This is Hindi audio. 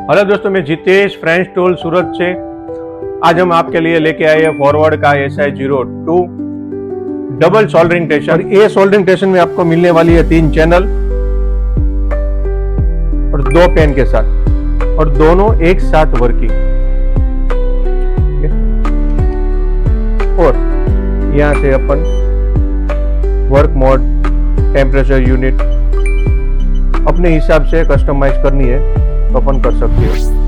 हेलो दोस्तों, मैं जितेश, फ्रेंच टूल सूरत से। आज हम आपके लिए लेके आए हैं फॉरवर्ड का SI02 डबल सोल्डरिंग स्टेशन। और ये सोल्डरिंग स्टेशन में आपको मिलने वाली है 3 चैनल और 2 पेन के साथ, और दोनों एक साथ वर्किंग। और यहाँ से अपन वर्क मोड, टेम्परेचर यूनिट अपने हिसाब से कस्टमाइज करनी है तो अपन कर सकते हैं।